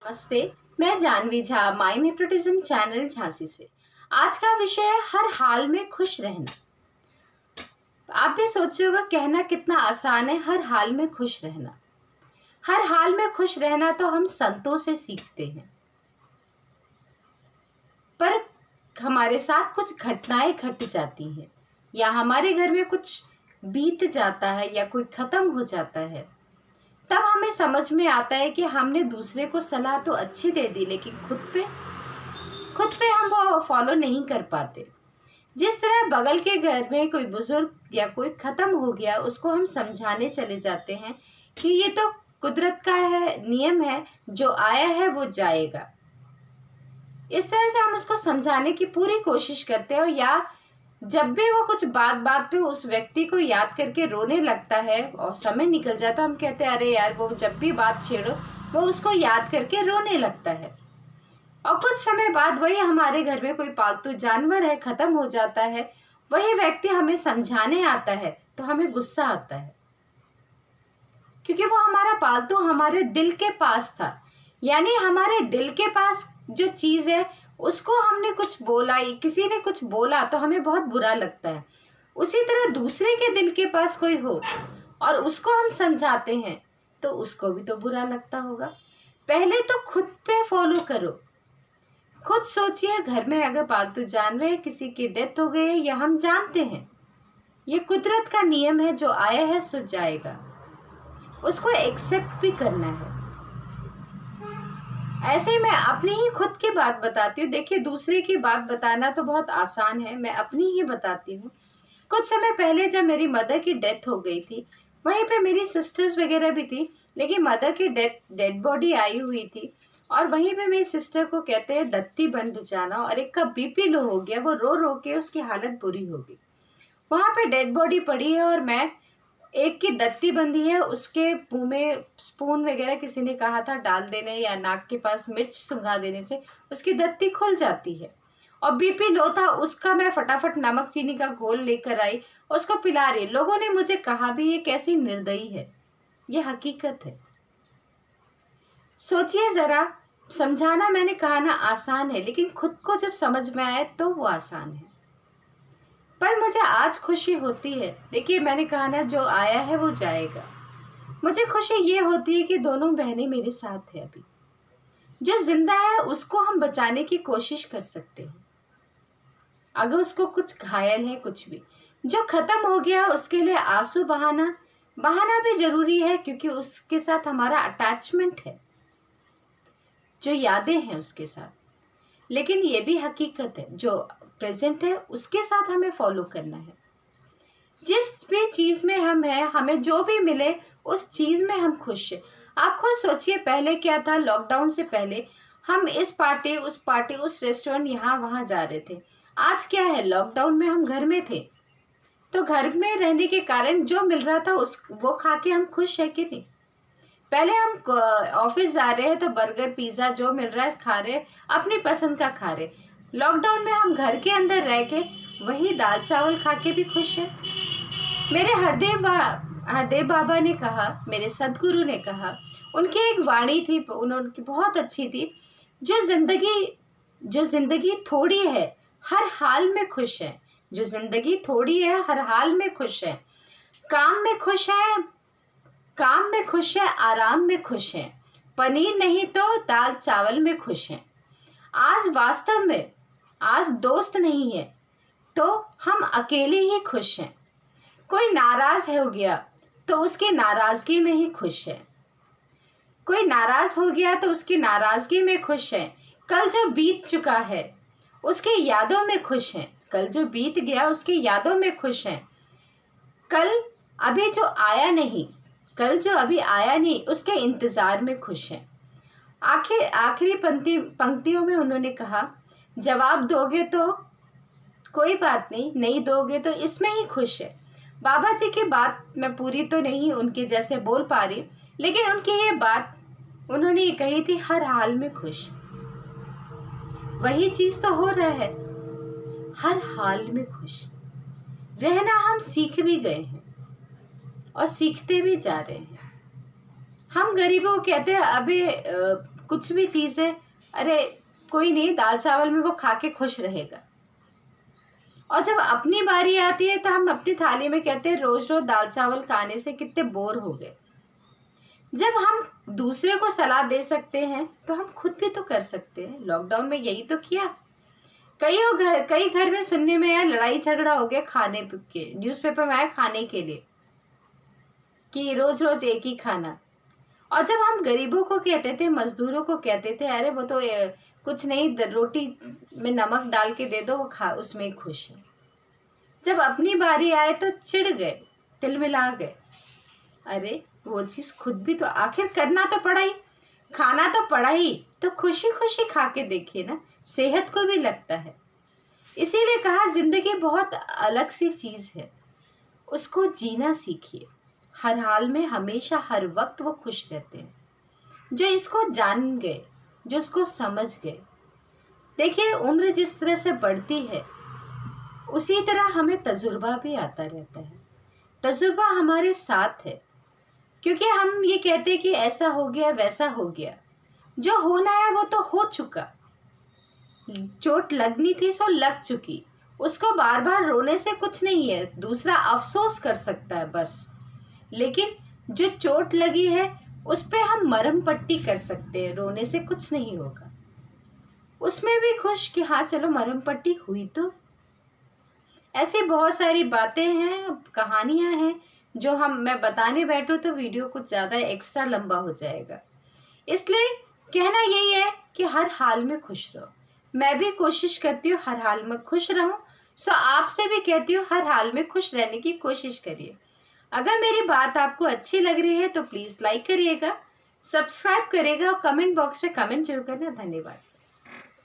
नमस्ते। मैं Jahnavi Jha, my nepotism channel Jhansi से। आज का विषय है हर हाल में खुश रहना। आप भी सोचे होगा कहना कितना आसान है, हर हाल में खुश रहना। हर हाल में खुश रहना तो हम संतों से सीखते हैं, पर हमारे साथ कुछ घटनाएं घट जाती हैं या हमारे घर में कुछ बीत जाता है या कोई खत्म हो जाता है, तब हमें समझ में आता है कि हमने दूसरे को सलाह तो अच्छी दे दी, लेकिन खुद पे हम वो फॉलो नहीं कर पाते। जिस तरह बगल के घर में कोई बुजुर्ग या कोई खत्म हो गया, उसको हम समझाने चले जाते हैं कि ये तो कुदरत का है, नियम है, जो आया है वो जाएगा। इस तरह से हम उसको समझाने की पूरी कोशिश करते हैं, या जब भी वो कुछ बात बात पे उस व्यक्ति को याद करके रोने लगता है और समय निकल जाता है, हम कहते हैं अरे यार, वो जब भी बात छेड़ो वो उसको याद करके रोने लगता है। और कुछ समय बाद वही हमारे घर में कोई पालतू जानवर है, खत्म हो जाता है, वही व्यक्ति हमें समझाने आता है तो हमें गुस्सा आता है, क्योंकि वो हमारा पालतू हमारे दिल के पास था। यानी हमारे दिल के पास जो चीज है उसको हमने कुछ बोला, किसी ने कुछ बोला तो हमें बहुत बुरा लगता है। उसी तरह दूसरे के दिल के पास कोई हो और उसको हम समझाते हैं तो उसको भी तो बुरा लगता होगा। पहले तो खुद पे फॉलो करो। खुद सोचिए, घर में अगर पालतू जानवर, किसी की डेथ हो गई, या हम जानते हैं ये कुदरत का नियम है, जो आया है सो जाएगा, उसको एक्सेप्ट भी करना है। ऐसे ही मैं अपनी ही खुद की बात बताती हूँ। देखिए, दूसरे की बात बताना तो बहुत आसान है, मैं अपनी ही बताती हूँ। कुछ समय पहले जब मेरी मदर की डेथ हो गई थी, वहीं पे मेरी सिस्टर्स वगैरह भी थी, लेकिन मदर की डेड बॉडी आई हुई थी और वहीं पे मेरी सिस्टर को कहते हैं दत्ती बंध जाना, और एक का बीपी लो हो गया, वो रो रो के उसकी हालत बुरी हो गई। वहाँ पे डेड बॉडी पड़ी है और मैं, एक की दत्ती बंधी है, उसके मुंह में स्पून वगैरह किसी ने कहा था डाल देने या नाक के पास मिर्च सुंघा देने से उसकी दत्ती खुल जाती है। और बीपी लो था उसका, मैं फटाफट नमक चीनी का घोल लेकर आई, उसको पिला रही। लोगों ने मुझे कहा भी ये कैसी निर्दयी है, ये हकीकत है। सोचिए जरा, समझाना मैंने कहा ना आसान है, लेकिन खुद को जब समझ में आए तो वो आसान है। पर मुझे आज खुशी होती है। देखिए, मैंने कहा ना, जो आया है वो जाएगा। मुझे खुशी ये होती है कि दोनों बहनें मेरे साथ है। अभी जो जिंदा है उसको हम बचाने की कोशिश कर सकते हैं, अगर उसको कुछ घायल है, कुछ भी। जो खत्म हो गया उसके लिए आंसू बहाना बहाना भी जरूरी है, क्योंकि उसके साथ हमारा अटैचमेंट है, जो यादें हैं उसके साथ। लेकिन ये भी हकीकत है, जो प्रेजेंट है उसके साथ हमें फॉलो करना है। जिस भी चीज में हम हैं, हमें जो भी मिले उस चीज में हम खुश हैं। आप खुद सोचिए, पहले क्या था? लॉकडाउन से पहले हम इस पार्टी उस रेस्टोरेंट, यहाँ वहां जा रहे थे। आज क्या है? लॉकडाउन में हम घर में थे, तो घर में रहने के कारण जो मिल रहा था उस वो खा के हम खुश है कि नहीं? पहले हम ऑफिस जा रहे हैं तो बर्गर पिज्जा जो मिल रहा है खा रहे, अपनी पसंद का खा रहे। लॉकडाउन में हम घर के अंदर रह के वही दाल चावल खा के भी खुश है। मेरे हरदेव बाबा ने कहा, मेरे सदगुरु ने कहा, उनकी एक वाणी थी, उनकी बहुत अच्छी थी, जो जिंदगी थोड़ी है हर हाल में खुश है। जो जिंदगी थोड़ी है हर हाल में खुश है। काम में खुश है, आराम में खुश है, पनीर नहीं तो दाल चावल में खुश है। आज वास्तव में, आज दोस्त नहीं है तो हम अकेले ही खुश हैं। कोई नाराज हो गया तो उसकी नाराजगी में ही खुश है। कोई नाराज हो गया तो उसकी नाराजगी में खुश है। कल जो बीत चुका है उसकी यादों में खुश है। कल जो बीत गया उसकी यादों में खुश है। कल जो अभी आया नहीं उसके इंतजार में खुश है। आखिरी पंक्तियों में उन्होंने कहा, जवाब दोगे तो कोई बात नहीं, नहीं दोगे तो इसमें ही खुश है। बाबा जी की बात मैं पूरी तो नहीं उनके जैसे बोल पा रही, लेकिन उनकी ये बात उन्होंने ये कही थी, हर हाल में खुश। वही चीज तो हो रहा है, हर हाल में खुश रहना हम सीख भी गए हैं और सीखते भी जा रहे हैं। हम गरीबों को कहते हैं, अबे कुछ भी चीज़ है, अरे कोई नहीं, दाल चावल में वो खा के खुश रहेगा। और जब अपनी बारी आती है तो हम अपनी थाली में कहते हैं रोज रोज दाल चावल खाने से कितने बोर हो गए। जब हम दूसरे को सलाह दे सकते हैं तो हम खुद भी तो कर सकते हैं। लॉकडाउन में यही तो किया। कई घर में सुनने में आया लड़ाई झगड़ा हो गया खाने के, न्यूज़पेपर में आया खाने के लिए कि रोज रोज एक ही खाना। और जब हम गरीबों को कहते थे, मजदूरों को कहते थे अरे वो तो कुछ नहीं, रोटी में नमक डाल के दे दो, वो खा उसमें खुश है। जब अपनी बारी आए तो चिढ़ गए, तिलमिला गए। अरे वो चीज़ खुद भी तो आखिर करना तो पड़ा ही, खाना तो पड़ा ही, तो खुशी खुशी खा के देखिए ना, सेहत को भी लगता है। इसीलिए कहा जिंदगी बहुत अलग सी चीज़ है, उसको जीना सीखिए। हर हाल में, हमेशा, हर वक्त वो खुश रहते हैं जो इसको जान गए, जो उसको समझ गए। देखिए उम्र जिस तरह से बढ़ती है उसी तरह हमें तजुर्बा भी आता रहता है। तजुर्बा हमारे साथ है, क्योंकि हम ये कहते हैं कि ऐसा हो गया वैसा हो गया। जो होना है वो तो हो चुका, चोट लगनी थी सो लग चुकी, उसको बार बार रोने से कुछ नहीं है, दूसरा अफसोस कर सकता है बस। लेकिन जो चोट लगी है उस पे हम मरहम पट्टी कर सकते हैं, रोने से कुछ नहीं होगा। उसमें भी खुश कि हाँ चलो मरहम पट्टी हुई। तो ऐसी बहुत सारी बातें हैं, कहानियां हैं जो मैं बताने बैठूं तो वीडियो कुछ ज़्यादा एक्स्ट्रा लंबा हो जाएगा। इसलिए कहना यही है कि हर हाल में खुश रहो। मैं भी कोशिश करती हूँ हर हाल में खुश रहूं, सो आपसे भी कहती हूँ हर हाल में खुश रहने की कोशिश करिए। अगर मेरी बात आपको अच्छी लग रही है तो प्लीज़ लाइक करिएगा, सब्सक्राइब करिएगा और कमेंट बॉक्स में कमेंट जरूर करना। धन्यवाद।